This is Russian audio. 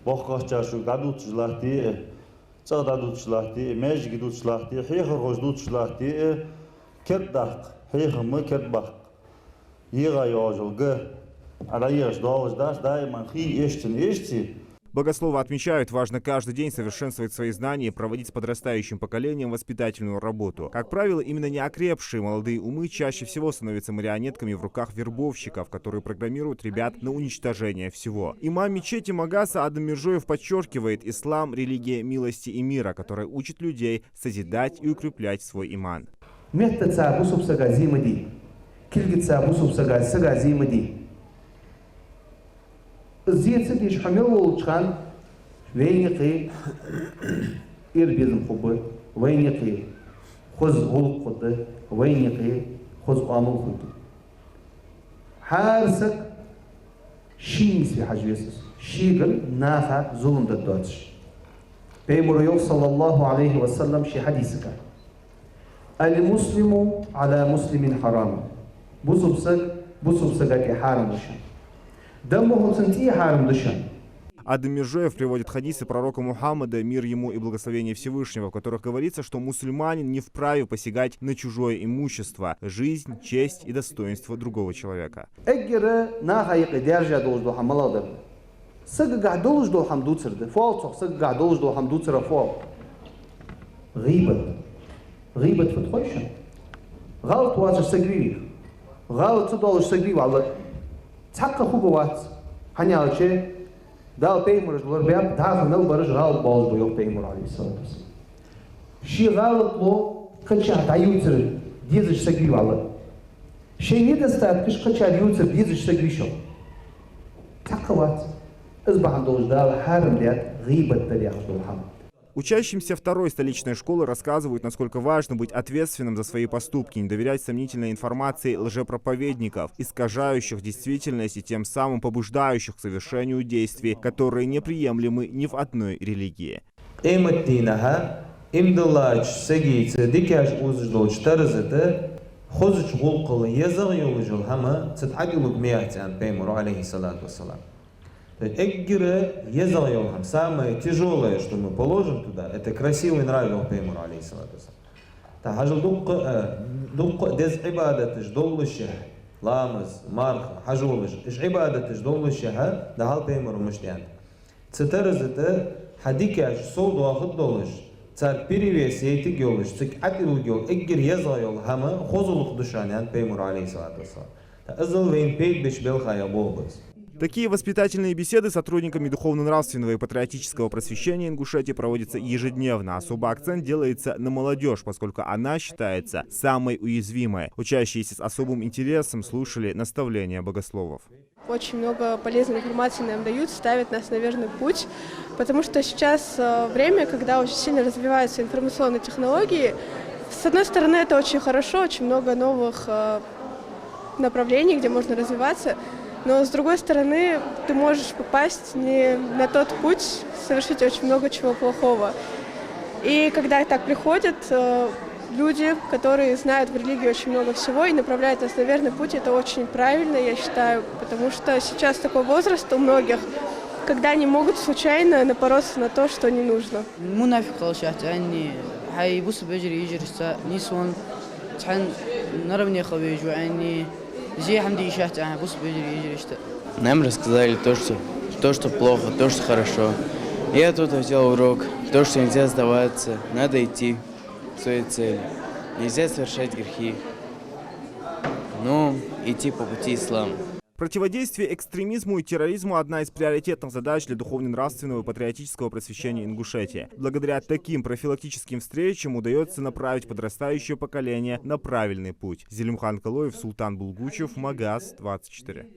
Бохкачашу гадутчлахти, цададутчлахти, межгидутчлахти, хихоргоздутчлахти, кердах, хихмы кердбах. Ира яжулга, араеш долждаш, дайман хи эштин. Богословы отмечают, важно каждый день совершенствовать свои знания и проводить с подрастающим поколением воспитательную работу. Как правило, именно неокрепшие молодые умы чаще всего становятся марионетками в руках вербовщиков, которые программируют ребят на уничтожение всего. Имам мечети Магаса Адам Миржоев подчеркивает, ислам – религия милости и мира, которая учит людей созидать и укреплять свой иман. زيت ليش حملوا كان وين يقي إربيزم خبر وين يقي خذ غلق خد وين يقي خذ عمل خد حارسك شيء في حجيسس شيء نافع ظلم الدوتش بيمر صلى الله عليه وسلم شي حديثك المسلم على مسلم حرام بصبسك حرام وشان Адам Миржоев приводит хадисы пророка Мухаммада, мир ему и благословение Всевышнего, в которых говорится, что мусульманин не вправе посягать на чужое имущество, жизнь, честь и достоинство другого человека. تحقق خوبوات هنيالشة دال بيمرج وربيع دافع نل برج غال باز بيوق بيمر عليه الصلاة والسلام شيء غالط لو كل شيء هتعيوتر ديزش سجري والله شيء يدستات كش كل شيء هتعيوتر ديزش سجري شو تحققات إصبح عندوش دال حارم ليات غيبة تلياخ بالحمد. Учащимся второй столичной школы рассказывают, насколько важно быть ответственным за свои поступки, не доверять сомнительной информации лжепроповедников, искажающих действительность и тем самым побуждающих к совершению действий, которые неприемлемы ни в одной религии. Езал самое тяжелое, что мы положим туда, это красивый нравил Пеймуру алейхиссалату вассалам. Дук дез ибадатыш доллыша, ламыз, марха, хажулыш, иш ибадатыш доллыша, дахал Пеймуру муштян. Цитарыз это хадикаш солду ахыд доллыш, цар перевес ейтик йолыш, цик атил йол, эггир езал йол хама, хозулук душанян Пеймуру алейхиссалату вассалам. Азал вейн пейт беш белхая болбыз. Такие воспитательные беседы с сотрудниками духовно-нравственного и патриотического просвещения Ингушетии проводятся ежедневно. Особый акцент делается на молодежь, поскольку она считается самой уязвимой. Учащиеся с особым интересом слушали наставления богословов. Очень много полезной информации нам дают, ставят нас на верный путь, потому что сейчас время, когда очень сильно развиваются информационные технологии. С одной стороны, это очень хорошо, очень много новых направлений, где можно развиваться. Но, с другой стороны, ты можешь попасть не на тот путь, совершить очень много чего плохого. И когда так приходят люди, которые знают в религии очень много всего и направляют нас на верный путь, это очень правильно, я считаю, потому что сейчас такой возраст у многих, когда они могут случайно напороться на то, что не нужно. Нам рассказали то, что плохо, то, что хорошо. Я тут взял урок, то, что нельзя сдаваться, надо идти к своей цели. Нельзя совершать грехи, но идти по пути ислама. Противодействие экстремизму и терроризму – одна из приоритетных задач для духовно-нравственного и патриотического просвещения Ингушетии. Благодаря таким профилактическим встречам удается направить подрастающее поколение на правильный путь. Зелимхан Калоев, Султан Булгучев, Магаз, 24.